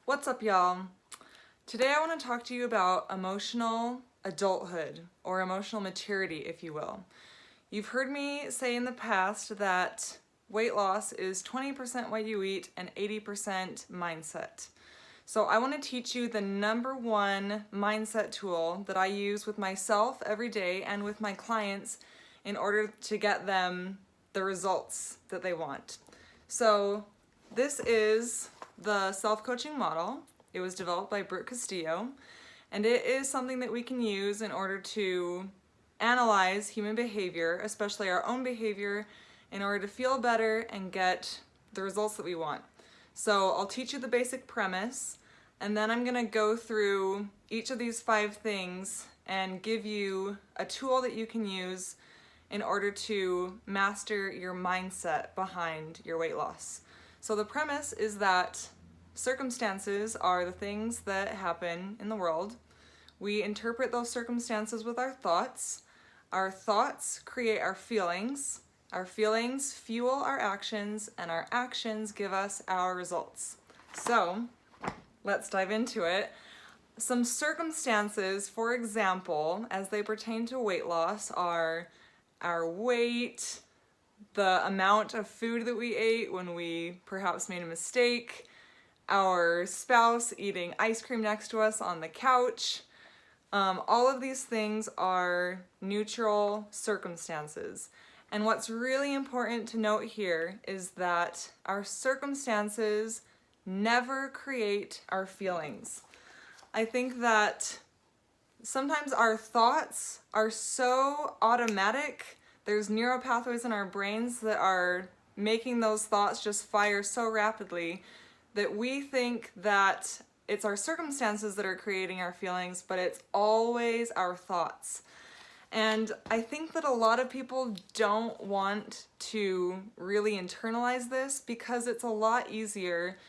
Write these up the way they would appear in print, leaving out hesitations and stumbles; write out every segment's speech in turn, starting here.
What's up, y'all? Today I want to talk to you about emotional adulthood, or emotional maturity, if you will. You've heard me say in the past that weight loss is 20% what you eat and 80% mindset. So I want to teach you the number one mindset tool that I use with myself every day and with my clients in order to get them the results that they want. So this is the self-coaching model. It was developed by Brooke Castillo, and it is something that we can use in order to analyze human behavior, especially our own behavior, in order to feel better and get the results that we want. So I'll teach you the basic premise, and then I'm going to go through each of these 5 things and give you a tool that you can use in order to master your mindset behind your weight loss. So the premise is that circumstances are the things that happen in the world. We interpret those circumstances with our thoughts. Our thoughts create our feelings fuel our actions, and our actions give us our results. So let's dive into it. Some circumstances, for example, as they pertain to weight loss, are our weight, the amount of food that we ate when we perhaps made a mistake, our spouse eating ice cream next to us on the couch. All of these things are neutral circumstances. And what's really important to note here is that our circumstances never create our feelings. I think that sometimes our thoughts are so automatic. There's neural pathways in our brains that are making those thoughts just fire so rapidly that we think that it's our circumstances that are creating our feelings, but it's always our thoughts. And I think that a lot of people don't want to really internalize this because it's a lot easier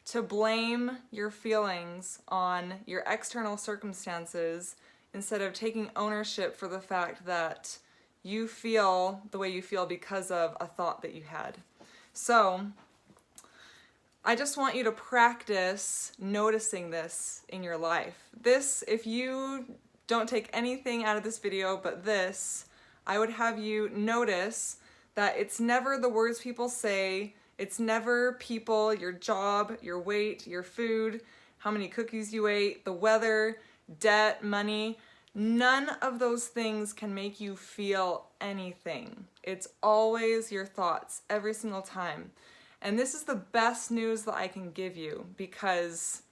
to blame your feelings on your external circumstances instead of taking ownership for the fact that you feel the way you feel because of a thought that you had. So I just want you to practice noticing this in your life. This, if you don't take anything out of this video but this, I would have you notice that it's never the words people say, it's never people, your job, your weight, your food, how many cookies you ate, the weather, debt, money. None of those things can make you feel anything. It's always your thoughts, every single time. And this is the best news that I can give you because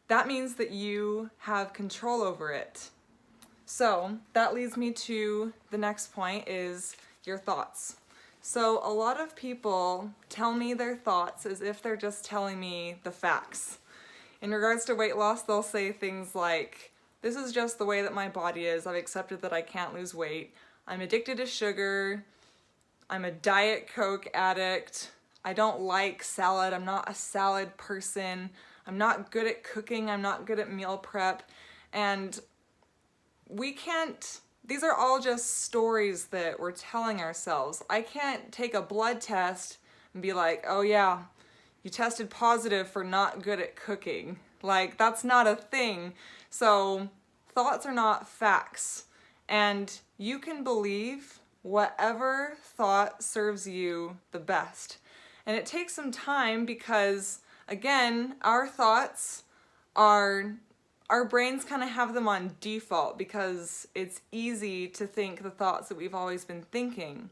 that means that you have control over it. So that leads me to the next point, is your thoughts. So a lot of people tell me their thoughts as if they're just telling me the facts. In regards to weight loss, they'll say things like, this is just the way that my body is. I've accepted that I can't lose weight. I'm addicted to sugar. I'm a Diet Coke addict. I don't like salad. I'm not a salad person. I'm not good at cooking. I'm not good at meal prep. And these are all just stories that we're telling ourselves. I can't take a blood test and be like, oh yeah, you tested positive for not good at cooking. Like, that's not a thing. So thoughts are not facts. And you can believe whatever thought serves you the best. And it takes some time because, again, our thoughts are, our brains kind of have them on default because it's easy to think the thoughts that we've always been thinking.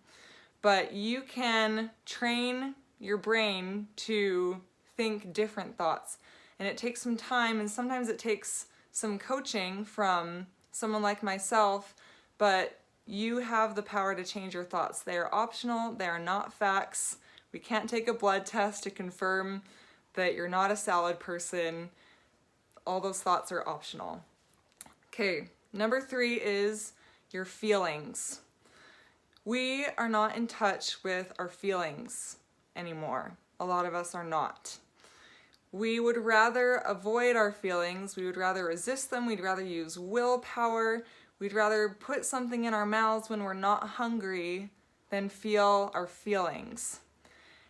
But you can train your brain to think different thoughts. And it takes some time, and sometimes it takes some coaching from someone like myself, but you have the power to change your thoughts. They are optional, they are not facts. We can't take a blood test to confirm that you're not a salad person. All those thoughts are optional. Okay, number 3 is your feelings. We are not in touch with our feelings anymore. A lot of us are not. We would rather avoid our feelings. We would rather resist them. We'd rather use willpower. We'd rather put something in our mouths when we're not hungry than feel our feelings.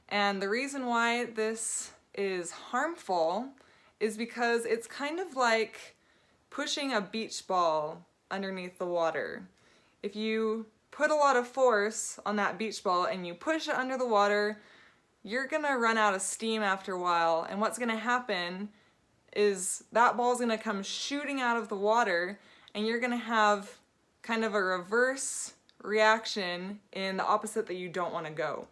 And the reason why this is harmful is because it's kind of like pushing a beach ball underneath the water. If you put a lot of force on that beach ball and you push it under the water, you're gonna run out of steam after a while, and what's gonna happen is that ball's gonna come shooting out of the water, and you're gonna have kind of a reverse reaction in the opposite that you don't want to go.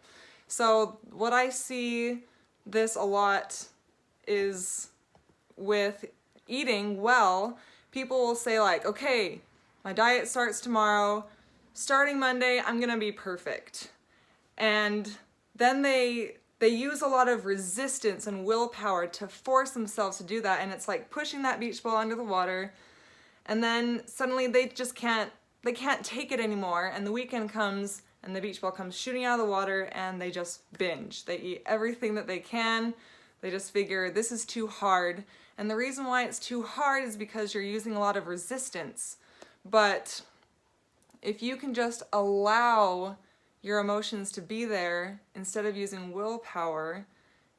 So what I see this a lot is with eating well. People will say like, okay, my diet starts tomorrow, starting Monday, I'm gonna be perfect. And then they use a lot of resistance and willpower to force themselves to do that, and it's like pushing that beach ball under the water, and then suddenly they can't take it anymore, and the weekend comes and the beach ball comes shooting out of the water, and they just binge. They eat everything that they can. They just figure this is too hard. And the reason why it's too hard is because you're using a lot of resistance. But if you can just allow your emotions to be there instead of using willpower,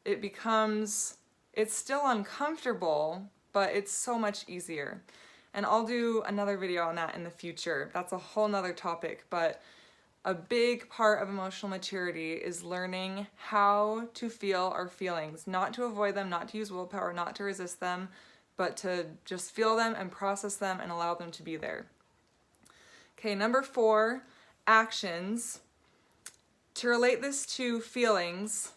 it's still uncomfortable, but it's so much easier. And I'll do another video on that in the future. That's a whole nother topic, but a big part of emotional maturity is learning how to feel our feelings, not to avoid them, not to use willpower, not to resist them, but to just feel them and process them and allow them to be there. Okay, number 4, actions. To relate this to feelings,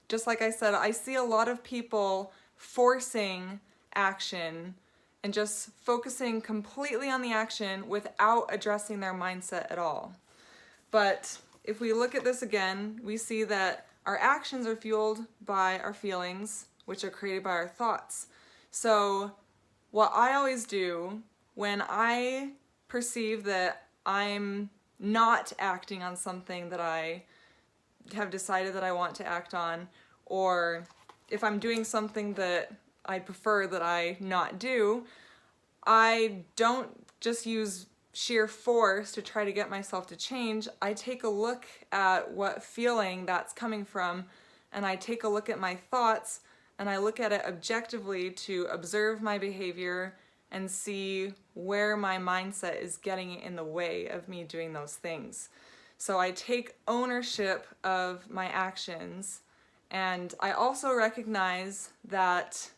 just like I said, I see a lot of people forcing action and just focusing completely on the action without addressing their mindset at all. But if we look at this again, we see that our actions are fueled by our feelings, which are created by our thoughts. So what I always do when I perceive that I'm not acting on something that I have decided that I want to act on, or if I'm doing something that I prefer that I not do, I don't just use sheer force to try to get myself to change. I take a look at what feeling that's coming from, and I take a look at my thoughts, and I look at it objectively to observe my behavior and see where my mindset is getting in the way of me doing those things. So I take ownership of my actions, and I also recognize that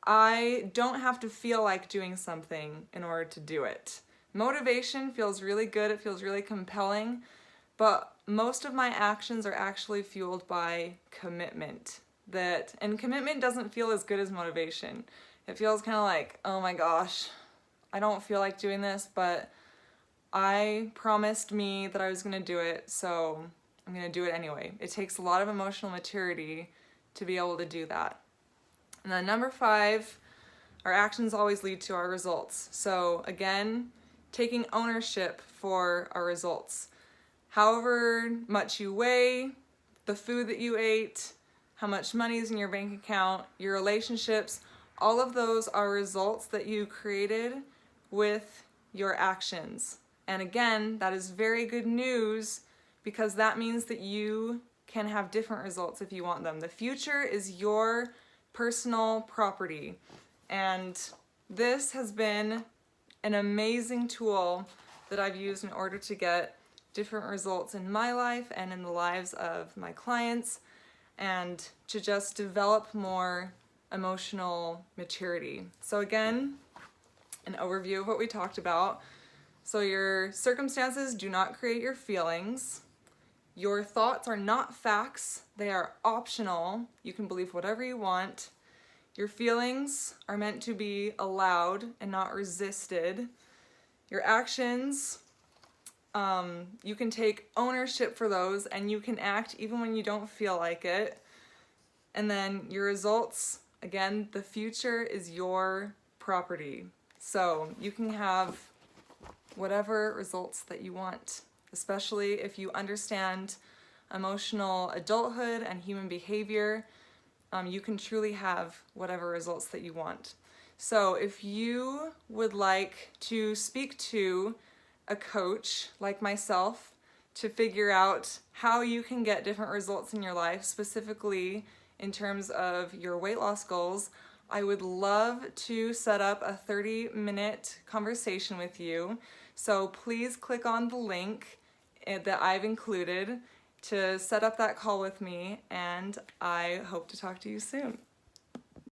I don't have to feel like doing something in order to do it. Motivation feels really good, it feels really compelling, but most of my actions are actually fueled by commitment. And commitment doesn't feel as good as motivation. It feels kind of like, oh my gosh, I don't feel like doing this, but I promised me that I was going to do it, so I'm going to do it anyway. It takes a lot of emotional maturity to be able to do that. And then number 5, our actions always lead to our results. So again, taking ownership for our results. However much you weigh, the food that you ate, how much money is in your bank account, your relationships, all of those are results that you created with your actions. And again, that is very good news because that means that you can have different results if you want them. The future is your personal property. And this has been an amazing tool that I've used in order to get different results in my life and in the lives of my clients, and to just develop more emotional maturity. So again, an overview of what we talked about. So your circumstances do not create your feelings. Your thoughts are not facts. They are optional. You can believe whatever you want. Your feelings are meant to be allowed and not resisted. Your actions, you can take ownership for those, and you can act even when you don't feel like it. And then your results, again, the future is your property. So you can have whatever results that you want, especially if you understand emotional adulthood and human behavior. You can truly have whatever results that you want. So if you would like to speak to a coach like myself to figure out how you can get different results in your life, specifically in terms of your weight loss goals, I would love to set up a 30-minute conversation with you. So please click on the link that I've included to set up that call with me, and I hope to talk to you soon.